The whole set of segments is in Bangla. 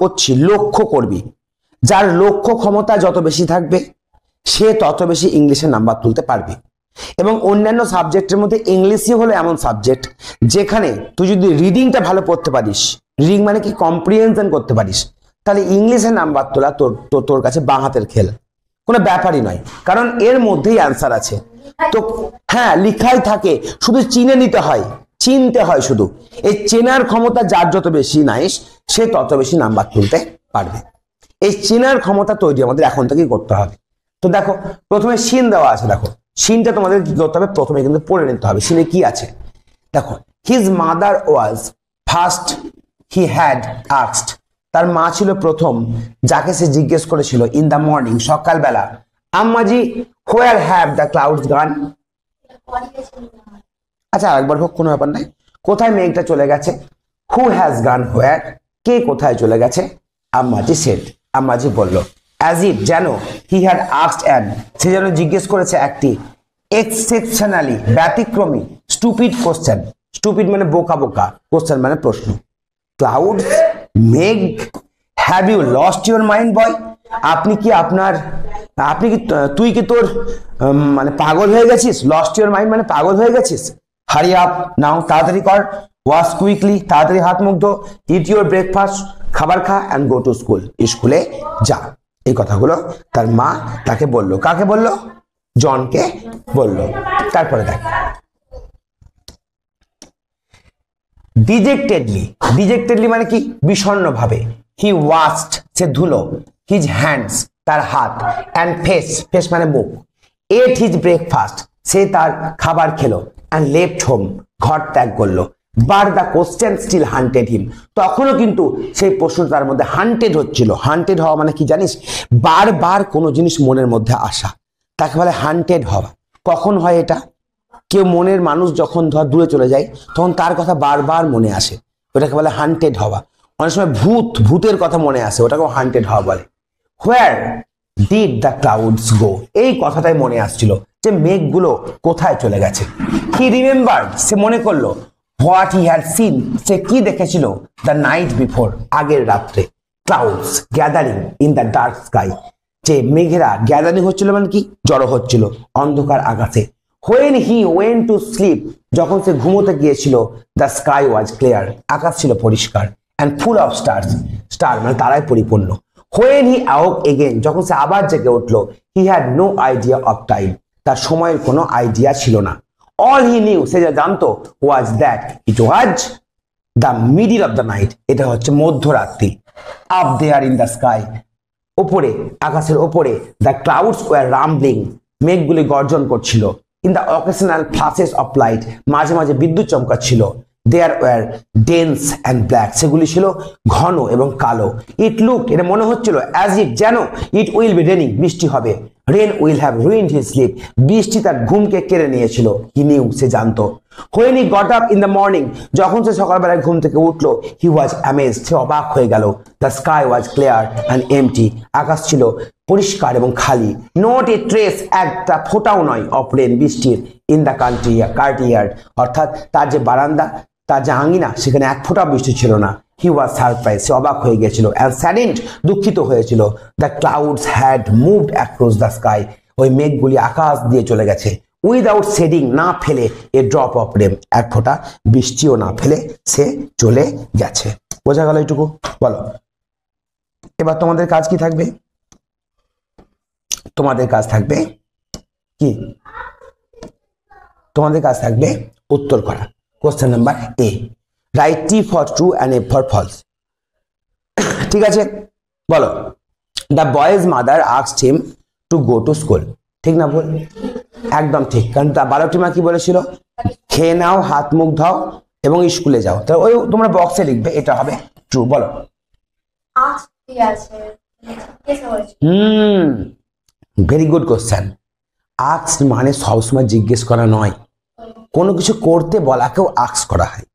করছি, লক্ষ্য করবি। যার লক্ষ্য ক্ষমতা যত বেশি থাকবে সে তত বেশি ইংলিশে নাম্বার তুলতে পারবে। এবং অন্যান্য সাবজেক্টের মধ্যে ইংলিশই হলো এমন সাবজেক্ট যেখানে তুই যদি রিডিংটা ভালো পড়তে পারিস, রিডিং মানে কি কম্প্রিহেনশন করতে পারিস, তাহলে ইংলিশে নাম্বার তোলা তোর কাছে বাঁ হাতের খেল, কোনো ব্যাপারই নয়। কারণ এর মধ্যেই অ্যান্সার আছে। তো হ্যাঁ, লিখাই থাকে, শুধু চিনে নিতে হয়, চিনতে হয় শুধু। এই চেনার ক্ষমতা যার যত বেশি নাইস সে তত বেশি নাম্বার তুলতে পারবে। এই চেনার ক্ষমতা তৈরি আমাদের এখন থেকেই করতে হবে। তো দেখো প্রথমে সিন দেওয়া আছে, দেখো সিনটা তোমাদের কি করতে হবে, প্রথমে কিন্তু পড়ে নিতে হবে সিনে কি আছে। দেখো his mother was first he had asked, তার মা ছিল প্রথম যাকে সে জিজ্ঞেস করেছিল ইন দ্য মর্নিং, সকালবেলা, আম্মাজি হোয়ার হ্যাভ দ্য ক্লাউডস গান। আচ্ছা একবার হোক, কোনো ব্যাপার নাই। কোথায় মেঘটা চলে গেছে? হু হ্যাজ গান হোয়ার, কে কোথায় চলে গেছে? আম্মাজি সেড, আম্মাজি বলল। অ্যাজ ইট, যেন, হি হ্যাড আস্কড অ্যান, সে যেন জিজ্ঞেস করেছে একটি এক্সেপশনালি, ব্যতিক্রমী, স্টুপিড কোশ্চেন। স্টুপিড মানে বোকা বোকা, কোশ্চেন মানে প্রশ্ন। ক্লাউডস, মেঘ, have you lost your mind boy, তুই কি তোর মানে পাগল হয়ে গেছিস? লস্ট ইউর মাইন্ড মানে পাগল হয়ে গেছিস। হারি আপ নাও, তাড়াতাড়ি কর। ওয়াশ কুইকলি, তাড়াতাড়ি হাত মুখ ধো। ইট ইউর ব্রেকফাস্ট, খাবার খা। অ্যান্ড গো টু স্কুল, স্কুলে যা। এই কথাগুলো তার মা তাকে বললো। কাকে বললো? জনকে বললো। তারপরে দেখ ডিজেক্টেডলি, ডিজেক্টেডলি মানে কি? বিষণ্ণ ভাবে। হি ওয়াশড, সে ধুলো। হিজ হ্যান্ডস, তার হাত। অ্যান্ড ফেস, ফেস মানে মুখ। এট হিজ ব্রেকফাস্ট, সে তার খাবার খেলো। অ্যান্ড লেফট হোম, ঘর ত্যাগ করলো। বার দ্য কোশ্চেন স্টিল হান্টেড হিম, তখনও কিন্তু সেই প্রশ্ন তার মধ্যে হান্টেড হচ্ছিল। হান্টেড হওয়া মানে কি জানিস? বারবার কোনো জিনিস মনের মধ্যে আসা, তাকে বলে হান্টেড হওয়া। কখন হয় এটা? কেউ মনের মানুষ যখন ধর দূরে চলে যায় তখন তার কথা বারবার মনে আসে, ওটাকে বলে হান্টেড হওয়া। অনেক সময় ভূতের কথা মনে আসে, ওটাকেও হান্টেড হওয়া বলে। হোয়ার ডিড দ্য ক্লাউডস গো, এই কথাটাই মনে আসছিল যে মেঘগুলো কোথায় চলে গেছে। হি রিমেম্বার্ড, সে মনে করলো। হোয়াট হি হ্যাড সিন, সে কি দেখেছিল দ্য নাইট বিফোর, আগের রাত্রে। Clouds gathering in the dark sky, যে মেঘেরা গ্যাদারিং হচ্ছিল মানে কি? জড়ো হচ্ছিল অন্ধকার আকাশে। When he went to sleep, যখন সে ঘুমোতে গিয়েছিল, the sky was clear, আকাশ ছিল পরিষ্কার। and full of stars, star মানে তারায় পরিপূর্ণ। When he awoke again, যখন সে আবার জেগে উঠলো, he had no idea of time, তার সময়ের কোনো আইডিয়া ছিল না। all he knew, সে যা জানতো, was that it was the middle of the night, এটা হচ্ছে মধ্যরাত্রি। up there in the sky, ওপরে, আকাশের ওপরে, the clouds were rumbling, মেঘগুলি গর্জন করছিল। in the occasional flashes of light, মাঝে মাঝে বিদ্যুৎ চমকাচ্ছিল। there were dense and black, সেগুলি ছিল ঘন এবং কালো। it looked, এটা মনে হচ্ছিল, as if, যেন, it will be raining, বৃষ্টি হবে। rain will have ruined his sleep, বৃষ্টি তার ঘুমকে কেড়ে নিয়েছিল। he knew, সে জানতো। when he got up in the morning, যখন সে সকালবেলায় ঘুম থেকে উঠলো, he was amazed, সে অবাক হয়ে গেল। the sky was clear and empty, আকাশ ছিল পরিষ্কার এবং খালি। not a trace, একটা ফোঁটাও নয়, of rain, বৃষ্টির। in the courtyard, অর্থাৎ তার যে বারান্দা, তার যে আঙিনা, সেখানে এক ফোঁটা বৃষ্টি ছিল না। he was surprised, সে অবাক হয়ে গিয়েছিল। and saddened, দুঃখিত হয়েছিল। the clouds had moved across the sky, ওই মেঘগুলি আকাশ দিয়ে চলে গেছে। উইদাউট শেডিং, না ফেলে, এ ড্রপ অফ রেন, এক ফোঁটা বৃষ্টিও না ফেলে সে চলে গেছে। বোঝা গেল এইটুকু? বলো এবার তোমাদের কাজ কি থাকবে? তোমাদের কাজ থাকবে কি? তোমাদের কাজ থাকবে উত্তর করা। Question number A, right T for true and A for false. ঠিক আছে, বলো। The boy's mother asked him to go to school, ঠিক না ভুল? একদম ঠিক, কারণ তা বালকটি মা কি বলেছিল? খেয়ে নাও, হাত মুখ ধাও এবং স্কুলে যাও। তো ওই তোমরা বক্সে লিখবে, এটা হবে ট্রু। বলো। Very good question. আস্ক মানে সবসময় জিজ্ঞেস করা নয়, কোনো কিছু করতে বলাকেও আস্ক করা হয়।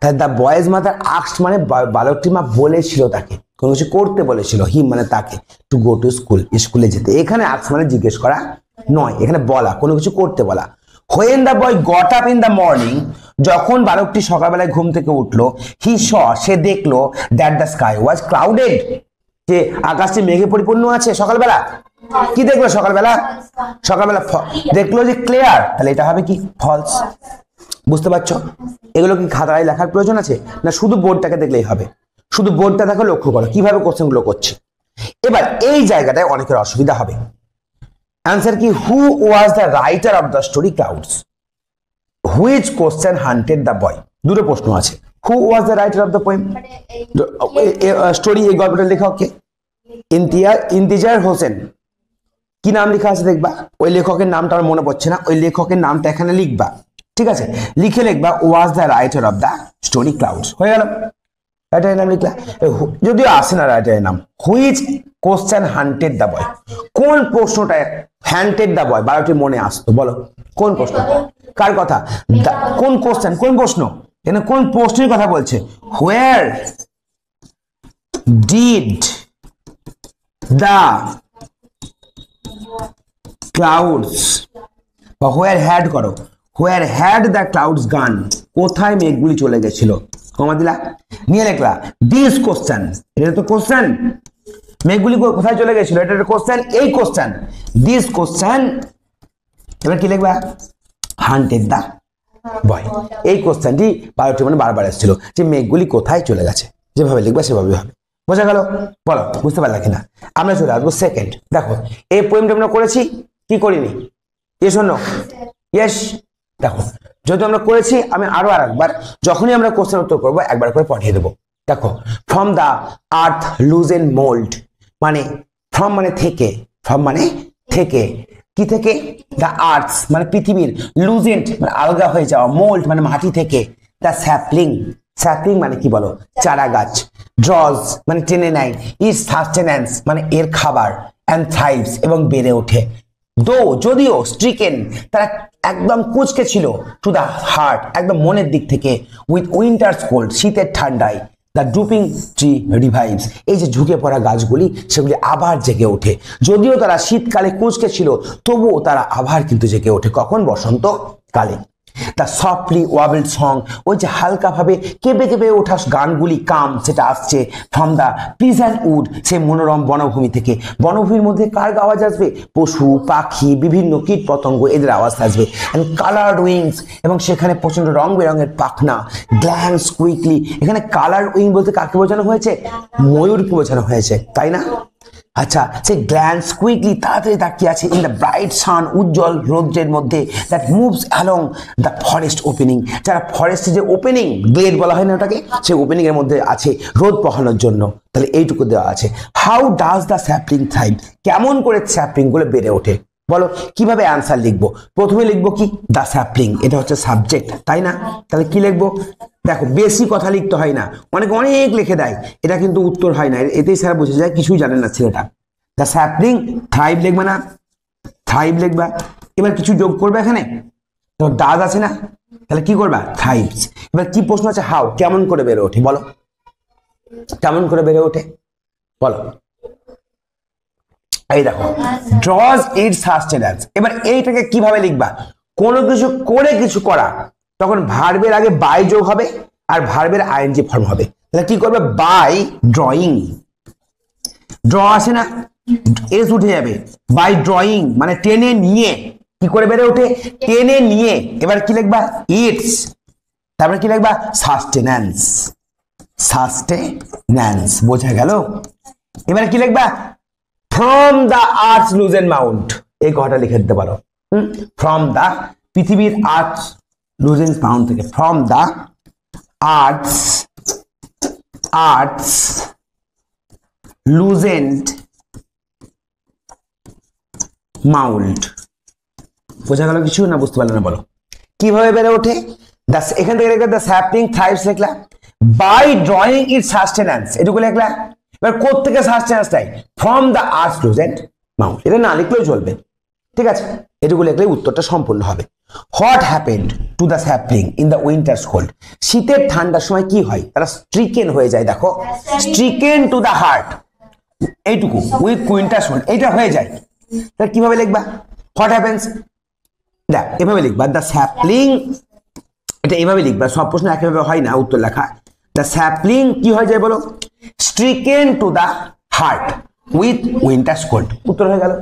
তাই দ্য বয়েজ মাদার আস্কড মানে বালকটি মা বলেছিল তাকে, কোনো কিছু করতে বলেছিল, হিম মানে তাকে, টু গো টু স্কুল, স্কুলে যেতে। এখানে আস্ক মানে জিজ্ঞেস করা নয়, এখানে বলা, কোনো কিছু করতে বলা। When the boy got up in the morning, যখন বালকটি সকালবেলায় ঘুম থেকে উঠলো হি স সে দেখলো that the sky was clouded, যে আকাশটি মেঘে পরিপূর্ণ আছে। সকালবেলা কি দেখলো? সকালবেলা দেখলো যে ক্লিয়ার, তাহলে এটা হবে কি? ফলস। বুঝতে পারছো? এগুলো কি খাতায় লেখার প্রয়োজন আছে, না শুধু বোর্ডটাকে দেখলেই হবে? শুধু বোর্ডটা দেখো, লক্ষ্য করো কিভাবে কোশ্চেন গুলো করছি। এবার এই জায়গাটায় অনেকের অসুবিধা হবে। অ্যান্সার কি? Who was the writer of the story clouds? Which question haunted the boy? দুটো প্রশ্ন আছে। Who was the writer of the poem, story, এই গল্পটার লেখক কে? ইন্তিজার হোসেন। কি নাম লেখা আছে দেখবা, ওই লেখকের নামটা আমার মনে পড়ছে না, ওই লেখকের নামটা এখানে লিখবা, ঠিক আছে? লিখে লিখবা ওয়াজ the writer of the story clouds, হয়ে গেল। রাইটারের নাম লিখলা, যদিও আসে না রাইটারের নাম। Which question haunted the boy? কোন প্রশ্নটা হ্যান্টেড দ্য বয় 12টি মনে আসতো? বলো কোন প্রশ্ন, কার কথা? কোন কোশ্চেন, কোন প্রশ্ন? এখানে কোন প্রশ্নের কথা বলছে? হোয়ার ডিড দ্য ক্লাউডস, বা হোয়ার হ্যাড করো, হোয়ার হ্যাড দ্য ক্লাউডস গান? কোথায় মেঘগুলি চলে গেছিল? কমা দিলা, নিয়ে লিখলা দিস কোশ্চেন। এটা তো কোশ্চেন, মেঘগুলি কোথায় চলে গেছিল, এটা একটা কোশ্চেন। এই কোশ্চেন, দিস কোশ্চেন, এবার কি লিখবা? হান্টেড দা বয়। এই কোশ্চেনটি 12টি মানে বারবার এসেছিল, যে মেঘগুলি কোথায় চলে গেছে। যেভাবে লিখবা সেভাবে হবে। বোঝা গেল? বলো বুঝতে পারলা কিনা? আমরা চলে আসবো সেকেন্ড। দেখো এই পোয়েমটা আমরা করেছি কি করিনি? Yes or no? ইয়েস। দেখো যদি আমরা করেছি, আমি আরো আরেকবার যখনই আমরা কোশ্চেন উত্তর করবো একবার করে পড়িয়ে দেবো। দেখো, from the earth loosen mould, মানে ফ্রম মানে থেকে, ফ্রম মানে থেকে, কি থেকে? দা আর্থ মানে পৃথিবীর, লুজেন্ট মানে আলগা হয়ে যাওয়া, মোল্ড মানে মাটি থেকে, দা স্যাপলিং, স্যাপলিং মানে কি বলো? চারা গাছ, ড্রজ মানে টেনে নেয়, ইজ সাস্টেন্যান্স মানে এর খাবার, অ্যান্ড থ্রাইভস এবং বেড়ে ওঠে। দো যদিও, স্ট্রিকেন তারা একদম কুচকে ছিল, টু দা হার্ট একদম মনের দিক থেকে, উইথ উইন্টার্স কোল্ড শীতের ঠান্ডায়, দ্য ড্রুপিং ট্রি রিভাইভস এই যে ঝুঁকে পড়া গাছগুলি সেগুলি আবার জেগে ওঠে। যদিও তারা শীতকালে কুচকে ছিল তবুও তারা আবার কিন্তু জেগে ওঠে। কখন? বসন্তকালে। দ্য সফটলি ওয়াবেলড সং, ওই যে হালকা ভাবে কেঁপে কেঁপে ওঠা গানগুলি, কাম সেটা আসছে ফ্রম দ্য প্লিজেন্ট উড, সেই মনোরম বনভূমি থেকে। বনভূমির মধ্যে কার আওয়াজ আসবে? পশু পাখি, বিভিন্ন কীট পতঙ্গ, এদের আওয়াজ আসবে। অ্যান্ড কালার্ড উইংস, এবং সেখানে প্রচন্ড রং বেরঙের পাখনা। গ্ল্যান্স কুইকলি, এখানে কালার উইং বলতে কাকে বোঝানো হয়েছে? ময়ূরকে বোঝানো হয়েছে, তাই না? আচ্ছা, সে গ্ল্যান্স কুইকলি তাড়াতাড়ি তাকিয়ে আছে, ইন দ্য ব্রাইট সান উজ্জ্বল রৌদ্রের মধ্যে, that moves along the forest opening, যারা ফরেস্টে যে ওপেনিং গ্লেড বলা হয় না ওটাকে, সেই ওপেনিং এর মধ্যে আছে রোদ পোহানোর জন্য। তাহলে এইটুকু দেওয়া আছে। How does the sapling thrive, কেমন করে স্যাপলিং গুলো বেড়ে ওঠে? বলো কিভাবে অ্যান্সার লিখবো? প্রথমে লিখবো কি? দ্য স্যাপলিং, এটা হচ্ছে সাবজেক্ট, তাই না? তাহলে কি লিখবো? দেখো বেশি কথা লিখতে হয় না, অনেক অনেক লিখে দেয়, এটা কিন্তু উত্তর হয় না। এতেই স্যার বুঝে যায় কিছুই জানেন না ছেলেটা। দ্য স্যাপলিং থ্রাইভ লিখবা না? থ্রাইভ লিখবা। এবার কিছু যোগ করবে এখানে, তো ডাজ আছে না, তাহলে কি করবা? থ্রাইভস। এবার কি প্রশ্ন আছে? হাউ, কেমন করে বেড়ে ওঠে? বলো কেমন করে বেড়ে ওঠে, বলো। এই দেখো, ড্রজ ইট সাস্টেন্যান্স। এবার এইটাকে কিভাবে লিখবা? কোনো কিছু করে কিছু করা, তখন ভার্বের আগে বাই যোগ হবে আর ভার্বের আইএনজি ফর্ম হবে। তাহলে কি করবে? বাই ড্রয়িং, ড্র আসে না, এস উঠে যাবে। বাই ড্রয়িং মানে টেনে নিয়ে, কি করে বেড়ে ওঠে? টেনে নিয়ে। এবার কি লিখবা? ইটস, তারপরে কি লিখবা? সাস্টেন্যান্স, সাস্টেন্যান্স। বোঝা গেল? এবারে কি লিখবা? From the earth loosen Mount, এই কথাটা লিখে দিতে পারো। ফ্রম দা, পৃথিবীর আর্থ লুজেন মাউন্ট থেকে, from the earth loosened Mount. বোঝা গেল কিছু, না বুঝতে পারলে না? বলো কিভাবে বেড়ে ওঠে? এখান থেকে লিখলে দ্য স্যাপলিং থ্রাইভস লিখলা, বাই ড্রয়িং ইট সাস্টেন্যান্স এটুকু লিখলা। এবার কোত্থেকে সাস্টেন্যান্স চাই? From the earth loosened mound. এটা না লিখলেও চলবে, ঠিক আছে? এটুকু লিখলে উত্তরটা সম্পূর্ণ হবে। What happened to the sapling in the winters cold, শীতের ঠান্ডার সময় কি হয়? তারা স্ট্রিকেন হয়ে যায়। দেখো, স্ট্রিকেন টু দ্য হার্ট, এইটুকু উইথ উইন্টার্স কোল্ড, এইটা হয়ে যায়। তাহলে কিভাবে লিখবা? হোয়াট হ্যাপেন্স, দেখ এভাবে লিখবা, দ্য স্যাপলিং, এটা এইভাবে লিখবা, সব প্রশ্ন একইভাবে হয় না উত্তর লেখা। দ্য স্যাপলিং কি হয়ে যায় বলো, stricken to the heart with winter's cold, উত্তর হয়ে গেল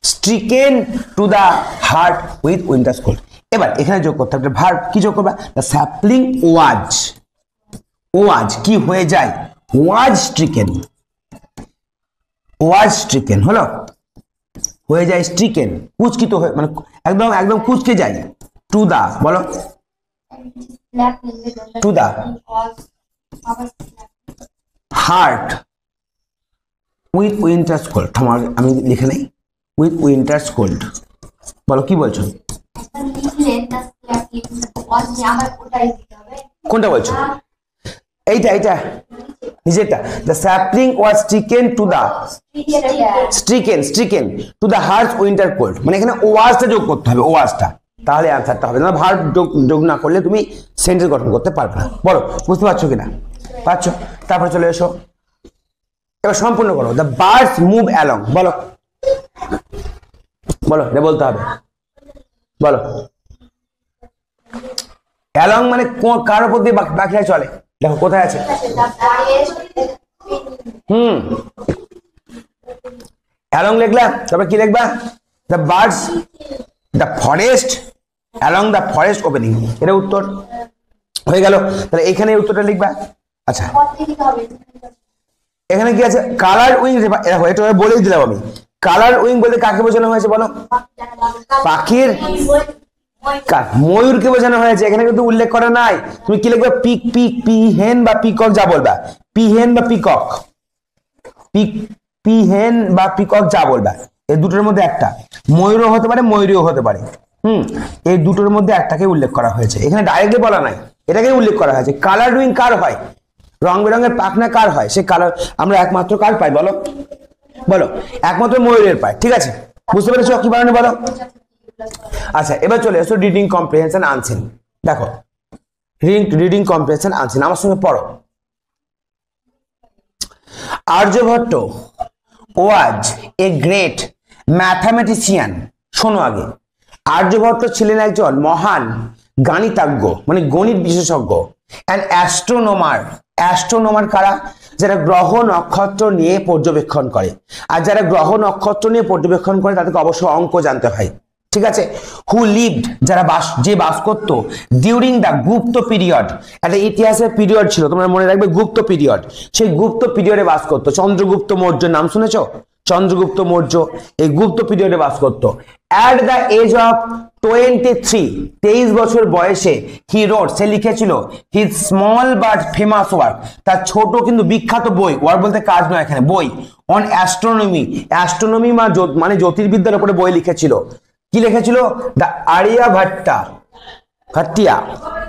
stricken to the heart with winter's cold. এবার এখানে যোগ করতে হবে ভার্ব, কি যোগ করবা, দ্য স্যাপলিং ওয়াজ কি হয়ে যায়, ওয়াজ স্ট্রিকেন হলো, হয়ে যায় স্ট্রিকেন, কুচকিত হয়ে মানে একদম কুচকে যায়, টু দা বলো, to the heart with winter's cold. আমি লিখে নেই, উইথ উইন্টার্স কোল্ড, বলো কি বলছো, কোনটা বলছো, এইটা নিজেরটা, the sapling was stricken to the stricken to the heart winter cold, মানে এখানে ওয়াজটা যোগ করতে হবে, ওয়াজটা, তাহলে অ্যান্সারটা হবে না, ভার্ব যোগ না করলে তুমি সেন্টেন্স গঠন করতে পারবে না। বলো বুঝতে পারছো কিনা, পারছো, তারপর চলে এসো, এবার সম্পূর্ণ করো, দ্য বার্ডস মুভ অ্যালং, বলো এটা বলতে হবে, বলো অ্যালং মানে কার উপর দিয়ে পাখিরা চলে, দেখো কোথায় আছে, অ্যালং লিখলাম, তারপর কি লিখবা, the birds the forest along the forest opening, এটা উত্তর হয়ে গেল। তাহলে এখানে উত্তরটা লিখবা। আচ্ছা এখানে কি আছে, কালার উইং, দেখো এটা বলেই দিলাম আমি, কালার উইং বলতে কাকে বোঝানো হয়েছে বলো, পাখির, ময়ূরকে বোঝানো হয়েছে, এখানে কিন্তু উল্লেখ করা নাই, তুমি কি লিখবে, পিহেন বা পিকক, যা বলবা পিহেন বা পিকক, পিহেন বা পিকক যা বলবা, এই দুটোর মধ্যে একটা, ময়ূরও হতে পারে ময়ূরীও হতে পারে, এই দুটোর মধ্যে একটাকে উল্লেখ করা হয়েছে, এখানে ডাইরেক্টলি বলা নাই, এটাকে উল্লেখ করা হয়েছে। কালার উইং কার হয়, রং বেরঙের পাখনা কার হয়, সে কালার আমরা একমাত্র কার পাই বলো, একমাত্র ময়ূরের পাই, ঠিক আছে, বুঝতে পেরেছো কি বানানো বলো। আচ্ছা এবার চলে এসো রিডিং কম্প্রিহেনশন আনসিন, দেখো রিডিং কম্প্রিহেনশন আনসিন, আমার সঙ্গে পড়ো। আর্যভট্ট ওয়াজ এ গ্রেট ম্যাথামেটিশিয়ান, শোনো আগে, আর্যভট্ট ছিলেন একজন মহান গণিতজ্ঞ, মানে গণিত বিশেষজ্ঞ, অ্যান্ড অ্যাস্ট্রোনমার কারা, যারা গ্রহ নক্ষত্র নিয়ে পর্যবেক্ষণ করে, আর যারা গ্রহ নক্ষত্র নিয়ে পর্যবেক্ষণ করে তাদেরকে অবশ্যই অঙ্ক জানতে হয়, ঠিক আছে। হু লিভড, যারা বাস করতো ডিউরিং দ্য গুপ্ত পিরিয়ড, একটা ইতিহাসের পিরিয়ড ছিল, তোমরা মনে রাখবে গুপ্ত পিরিয়ড, সেই গুপ্ত পিরিয়ডে বাস করতো, চন্দ্রগুপ্ত মৌর্য নাম শুনেছো, চন্দ্রগুপ্ত মৌর্য এই গুপ্ত পিরিয়ডে বাস করতো। অ্যাট দ্য এজ অফ 23 বছর বয়সে হি রোট, সে লিখেছিল his small but famous work, তার ছোট কিন্তু বিখ্যাত বই, ওয়ার্ক বলতে কাজ নয় এখানে, বই, অন অ্যাস্ট্রোনমি মানে জ্যোতির্বিদ্যার উপরে বই লিখেছিল, কি লিখেছিল, দ্য আর্যভট্টা,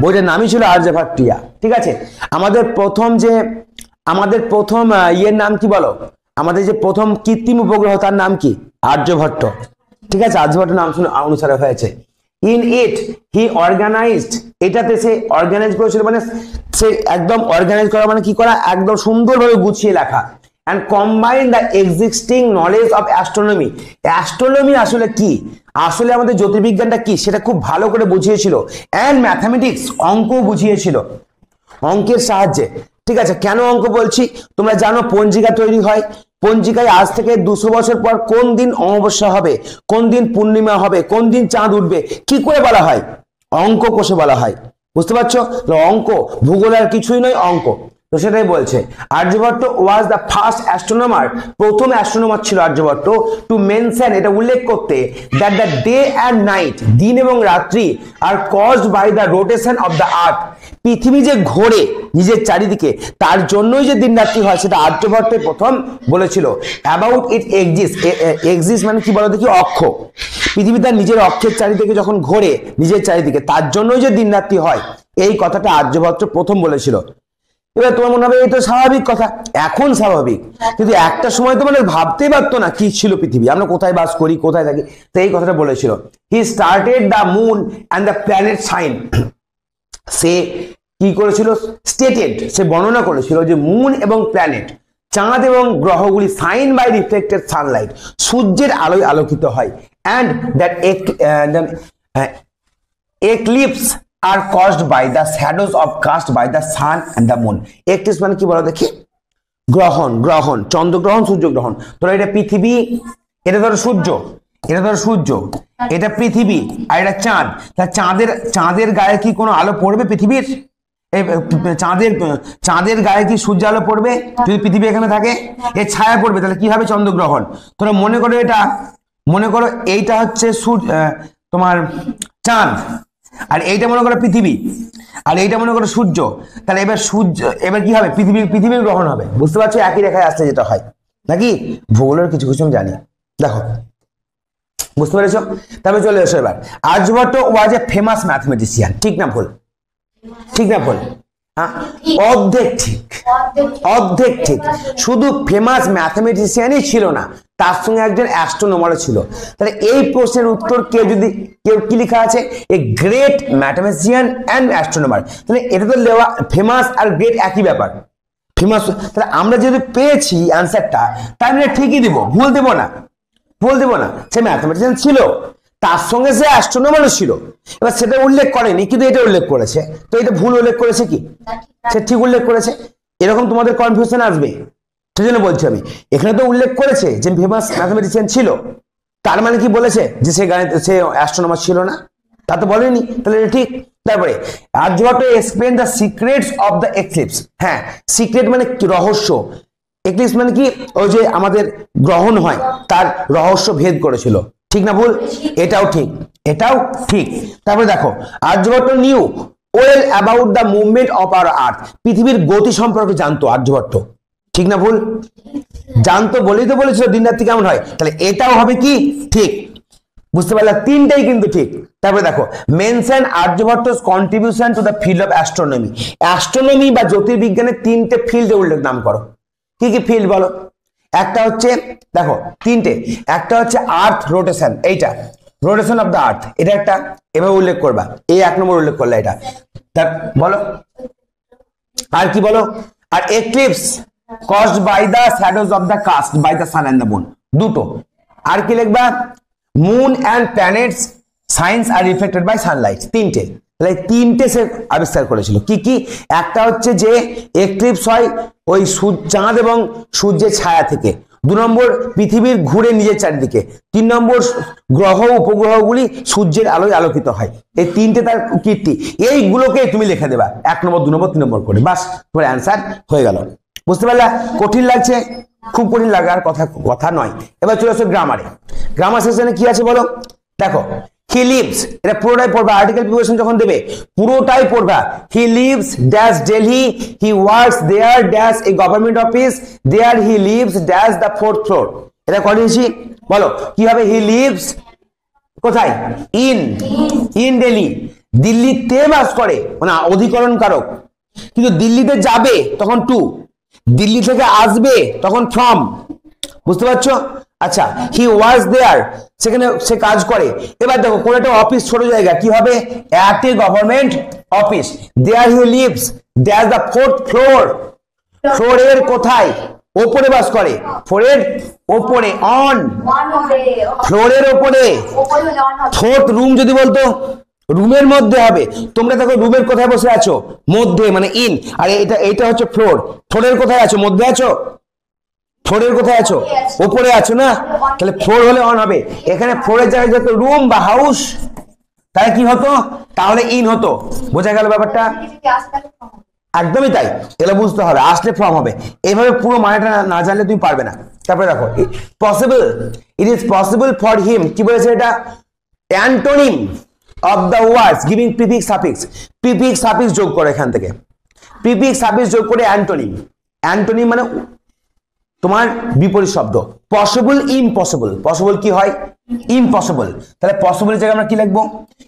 বইটার নামই ছিল আর্যভট্টিয়া, ঠিক আছে। আমাদের প্রথম ইয়ের নাম কি বলো, আমাদের যে প্রথম কৃত্রিম উপগ্রহ তার নাম কি, আর্যভট্ট, ঠিক আছে, আর্যভট্ট নাম অনুসারে হয়েছে। ইন ইট হি অর্গানাইজড, এটাতে সে অর্গানাইজ করেছিল, মানে সে একদম অর্গানাইজ করা মানে কি করা, একদম সুন্দরভাবে গুছিয়ে লেখা, and combine the existing knowledge of astronomy, astronomy আসলে কি, আসলে আমাদের জ্যোতির্বিজ্ঞানটা কি সেটা খুব ভালো করে বুঝিয়েছিল, and mathematics, অঙ্ক বুঝিয়েছিল, অঙ্কের সাহায্যে, ঠিক আছে। কেন অঙ্ক বলছি, তোমরা জানো পঞ্জিকা তৈরি হয়, পঞ্জিকায় আজ থেকে 200 বছর পর কোন দিন অমাবস্যা হবে, কোন দিন পূর্ণিমা হবে, কোন দিন চাঁদ উঠবে, কি করে বলা হয়, অঙ্ক কষে বলা হয়, বুঝতে পারছো, অঙ্ক, ভূগোল আর কিছুই নয়, অঙ্ক, তো সেটাই বলছে। Aryabhata was the first astronomer, প্রথম অ্যাস্ট্রোনমার ছিল আর্যভট্ট, টু মেনশন, এটা উল্লেখ করতে, that the day and night, দিন এবং রাত্রি, are caused by the rotation of the earth, পৃথিবী যে ঘোরে নিজের চারিদিকে তার জন্যই যে দিন রাত্রি হয়, সেটা আর্যভট্ট প্রথম বলেছিল। অ্যাবাউট ইট এক্সিস্ট মানে কি বলো দেখি, অক্ষ, পৃথিবী তার নিজের অক্ষের চারিদিকে যখন ঘোরে নিজের চারিদিকে, তার জন্যই যে দিন রাত্রি হয়, এই কথাটা আর্যভট্ট প্রথম বলেছিল। এবার তোমার মনে হবে এই তো স্বাভাবিক কথা, এখন স্বাভাবিক, কিন্তু একটা সময় তো মানে ভাবতেই পারতো না কি ছিল পৃথিবী, আমরা কোথায় বাস করি, কোথায় থাকি, তো এই কথাটা বলেছিল। He started the moon and the planet shine, সে কি করেছিল, স্টেটেড, সে বর্ণনা করেছিল যে মুন এবং প্ল্যানেট, চাঁদ এবং গ্রহগুলি সাইন বাই রিফ্লেক্টেড সানলাইট, সূর্যের আলোয় আলোকিত হয়, and that eclipse are caused by the shadows of cast by the sun and the moon. Eclipse মানে কি বলো দেখি? গ্রহণ, গ্রহণ, চন্দ্রগ্রহণ, সূর্যগ্রহণ। তোরা এটা পৃথিবী, এটা ধরো সূর্য, এটা ধরো সূর্য, এটা পৃথিবী, আর এটা চাঁদ। তা চাঁদের গায়ে কি কোনো আলো পড়বে পৃথিবীর? চাঁদের গায়ে কি সূর্য আলো পড়বে যদি পৃথিবী এখানে থাকে? এর ছায়া পড়বে, তাহলে কি হবে? চন্দ্রগ্রহণ। তোরা মনে করো এটা, মনে করো এইটা হচ্ছে তোমার চাঁদ, আর এইটা মনে করো পৃথিবী, আর এইটা মনে করো সূর্য। তাহলে এবার সূর্য, এবার কি হবে? পৃথিবীর গ্রহণ হবে। বুঝতে পারছো? একই রেখায় আসতে যেটা হয় নাকি? ভূগোলের কিছু কিছু জানি, দেখো বুঝতে পেরেছো? তবে চলে এসো এবার। আর্যভট্ট ওয়াজ এ ফেমাস ম্যাথমেটিশিয়ান, ঠিক না ভুল? ঠিক না ভুল? অর্ধেক ঠিক, অর্ধেক ঠিক। শুধু ফেমাস ম্যাথমেটিশিয়ানই ছিল না, তার সঙ্গে একজন অ্যাস্ট্রোনমারও ছিল। তাহলে এই প্রশ্নের উত্তর কেউ কি লেখা আছে? A great mathematician and astronomer. তাহলে এটা তো লেওয়া, ফেমাস আর গ্রেট একই ব্যাপার। ফেমাস, তাহলে আমরা যদি পেয়েছি অ্যান্সারটা, তাই আমরা ঠিকই দিব, ভুল দেবো না, ভুল দেবো না। সে ম্যাথমেটিশিয়ান ছিল, তার সঙ্গে সে অ্যাস্ট্রোনমারও ছিল। এবার সেটা উল্লেখ করেনি, কিন্তু এটা উল্লেখ করেছে। তো এটা ভুল উল্লেখ করেছে কি? সে ঠিক উল্লেখ করেছে। এরকম তোমাদের কনফিউশন আসবে, সেই জন্য বলছি আমি। এখানে তো উল্লেখ করেছে যে ফেমাস ম্যাথমেটিশিয়ান ছিল, তার মানে কি বলেছে যে সে অ্যাস্ট্রোনমার ছিল না? তা তো বলেনি, তাহলে এটা ঠিক। তারপরে Aryabhatta explain the secrets of the eclipse. হ্যাঁ, সিক্রেট মানে কি? রহস্য। এক্লিপস মানে কি? ওই যে আমাদের গ্রহণ হয়, তার রহস্য ভেদ করেছিল। ঠিক না ভুল? এটাও ঠিক, এটাও ঠিক। তারপরে দেখো, Aryabhata knew well about the movement of our earth. পৃথিবীর গতি সম্পর্কে জানতো আর্যভট্ট, ঠিক না ভুল? জানতো বলেই তো বলেছিল দিন রাত্রি কেমন হয়। তাহলে এটাও হবে কি? ঠিক। বুঝতে পারলে? তিনটাই কিন্তু ঠিক। তারপরে দেখো, mention Aryabhata's contribution to the field of astronomy. Astronomy বা জ্যোতির্বিজ্ঞানের তিনটে ফিল্ডে উল্লেখ নাম করো। কি কি ফিল্ড বলো? একটা হচ্ছে, দেখো তিনটে, একটা হচ্ছে আর্থ রোটেশন, এইটা রোটেশন অফ দ্য আর্থ, এটা একটা, এভাবে উল্লেখ করবা। এই 1 নম্বর উল্লেখ করলে এটা, বলো। আর কি বলো? আর eclipse caused by the shadows of the cast by the sun and the moon, দুটো। আর কি লিখবা? মুন অ্যান্ড প্ল্যানেটস সাইন্স আর রিফ্লেক্টেড বাই সানলাইট, তিনটে। তাহলে তিনটে সে আবিষ্কার করেছিল। কি কি? একটা হচ্ছে যে এক্লিপস হয় ওই চাঁদ এবং সূর্যের ছায়া থেকে। 2 নম্বর, পৃথিবীর ঘুরে নিজের চারিদিকে। 3 নম্বর, গ্রহ উপগ্রহগুলি সূর্যের আলোয় আলোকিত হয়। এই তিনটে তার কীর্তি। এইগুলোকে তুমি লিখে দেবা 1 নম্বর, 2 নম্বর, 3 নম্বর করে, বাস তোমার অ্যান্সার হয়ে গেল। বুঝতে পারলা? কঠিন লাগছে? খুব কঠিন লাগার কথা নয়। এবার চলে আসো গ্রামারে। গ্রামার সেকশনে কি আছে বলো? দেখো, হি লিভস, এটা পুরোটাই পড়বা। আর্টিকেল প্রিপারেশন যখন দেবে পুরোটাই পড়বা। He lives dash Delhi, he works there dash a government office, there he lives dash the 4th floor. এটা করেছি, বলো কি হবে? হি লিভস কোথায়? ইন দিল্লি, দিল্লিতে বাস করে, মানে অধিকরণ কারক। কিন্তু দিল্লিতে যাবে তখন টু, দিল্লি থেকে আসবে তখন ফ্রম। বুঝতে পারছো? আচ্ছা, হি ওয়াজ দেয়ার, সেখানে সে কাজ করে। এবার দেখো, কোন একটা অফিস ছোট জায়গা, কি হবে? At a government office. There he lives that the 4th floor, ফ্লোরের কোথায়? ওপরে বাস করে। ফ্লোরের ওপরে, অন, ফ্লোরের ওপরে। 4th রুম যদি বলতো, রুমের মধ্যে হবে। তোমরা দেখো রুমের কোথায় বসে আছো? মধ্যে, মানে ইন। আর এটা হচ্ছে ফ্লোর। ফ্লোরের কোথায় আছো? মধ্যে আছো। ফ্লোরের কোথায় আছো? উপরে আছো না? তাহলে ফ্লোর হলে অন হবে। এখানে ফ্লোরের জায়গায় যত রুম বা হাউস, তাহলে কি হতো? তাহলে ইন হতো। বোঝা গেল ব্যাপারটা? একদমই তাই। এগুলো বুঝতে হবে, আসলে ফ্রম হবে। এইভাবে পুরো মানেটা না জানলে তুমি পারবে না। তারপরে দেখো, possible, it is possible for him, কি বলেছে এটা? Antonym of the words giving prefix suffix, prefix suffix যোগ করে, এখান থেকে prefix suffix যোগ করে অ্যান্টোনিম। অ্যান্টোনিম মানে তোমার বিপরীত শব্দ। Possible, impossible. পসিবল কি হয়? ইম্পসিবল। তাহলে পসিবলের জায়গায় আমরা কি লিখবো?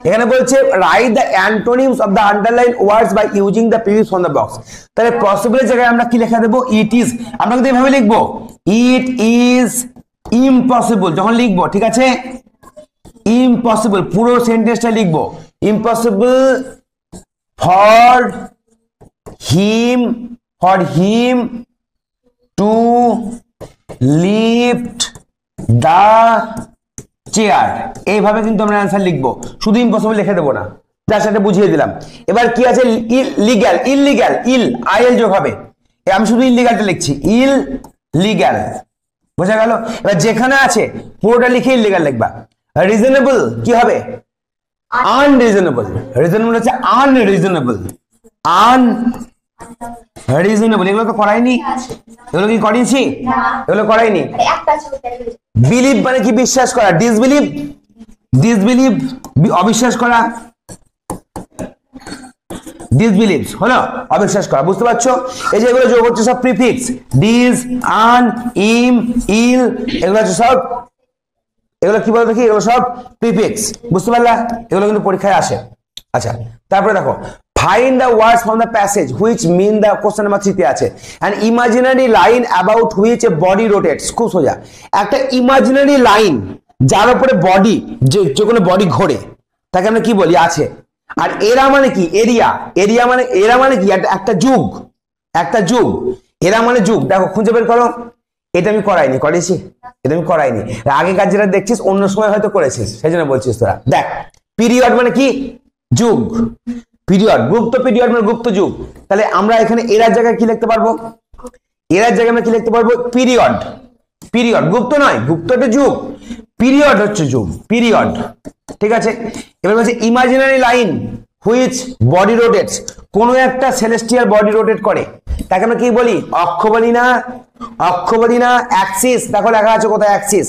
এখানে বলছে write the antonyms of the underline words by using the prefix from the box. তাহলে পসিবলের জায়গায় আমরা কি লেখা দেবো? It is. আমরা কিন্তু এভাবে লিখবো, ইট ইজ ইম্পসিবল যখন লিখবো, ঠিক আছে? ইম্পসিবল পুরো সেন্টেন্সটা লিখবো। Impossible for him to lift the chair, এইভাবে কিন্তু আমরা অ্যান্সার লিখবো। শুধু ইম্পসিবল লিখে দেবো না, জাস্ট এটা বুঝিয়ে দিলাম। এবার কি আছে, লিগ্যাল, ইললিগ্যাল, আইএল যোগ হবে, আমি শুধু ইললিগ্যালটা লিখছি, ইললিগ্যাল, বোঝা গেল। এবার যেখানে আছে পুরোটা লিখে ইললিগ্যাল লিখবা। রিজনেবল কি হবে, আনরিজনেবল, রিজনেবল হচ্ছে আনরিজনেবল, আনরিজনেবল, এগুলো তো করাইনি, এগুলো কি করিয়েছি, এগুলো করাইনি। বিলিভ মানে কি, বিশ্বাস করা, ডিসবিলিভ, ডিসবিলিভ অবিশ্বাস করা, ডিসবিলিভ হলো অবিশ্বাস করা, বুঝতে পারছো। এই যে এগুলো যোগ হচ্ছে সব প্রিফিক্স, ডিস, আন, ইম, ইল, এগুলো হচ্ছে সব, এগুলো কি বলতো কি, এগুলো সব প্রিফিক্স, বুঝতে পারলা, এগুলো কিন্তু পরীক্ষায় আসে। আচ্ছা, তারপরে দেখো, find the words from the passage which mean the, question number 3 তে আছে, an imaginary line about which a body rotates, খুব সোজা, একটা ইমাজিনারি লাইন যার উপরে বডি, যে কোনো বডি ঘোরে, তাকে আমরা কি বলি, আছে। আর এরা মানে কি, এরিয়া, এরিয়া মানে, এরা মানে কি, একটা যুগ, একটা যুগ, এরা মানে যুগ। দেখো খুঁজে বের করো, এটা আমি করাইনি, করেছি, এটা আমি করাইনি, আগেকার যেটা দেখছিস অন্য সময় হয়তো করেছিস, সেই জন্য বলছিস তোরা। দেখ, পিরিয়ড মানে কি, যুগ, পিরিয়ড, গুপ্ত পিরিয়ড মানে গুপ্ত যুগ। তাহলে আমরা এখানে এরার জায়গায় কি লিখতে পারবো, এরার জায়গায় আমরা কি লিখতে পারবো, পিরিয়ড, পিরিয়ড, গুপ্ত নয়, গুপ্ত একটা যুগ, পিরিয়ড হচ্ছে যুগ, পিরিয়ড, ঠিক আছে। এবার বলছে imaginary line which body rotates, কোনো একটা সেলেস্টিয়াল বডি রোটেট করে, তাকে আমরা কি বলি, অক্ষ বলি না, অক্ষ বলি না, অ্যাক্সিস, দেখো লেখা আছে কোথায়, অ্যাক্সিস,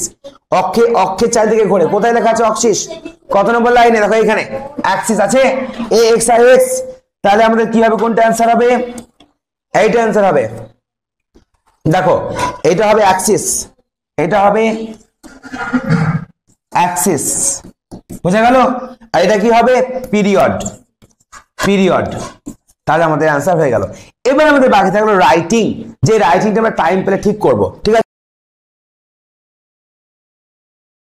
অক্ষে, অক্ষের চারিদিকে ঘোরে, কোথায় লেখা আছে, অক্সিস, কত নম্বর লাইনে, দেখো এখানে অ্যাক্সিস আছে, এ এক্স আর এক্স, তাহলে আমাদের কি হবে, কোনটা অ্যান্সার হবে, এইটা অ্যান্সার হবে। দেখো এটা হবে অ্যাক্সিস, এটা হবে অ্যাক্সিস, বুঝা গেল। আর এটা কি হবে, পিরিয়ড, পিরিয়ড, তাহলে আমাদের অ্যান্সার হয়ে গেল। এবার আমাদের বাকি থাকলো রাইটিং, যে রাইটিংটা আমরা টাইম পেলে ঠিক করব, ঠিক আছে।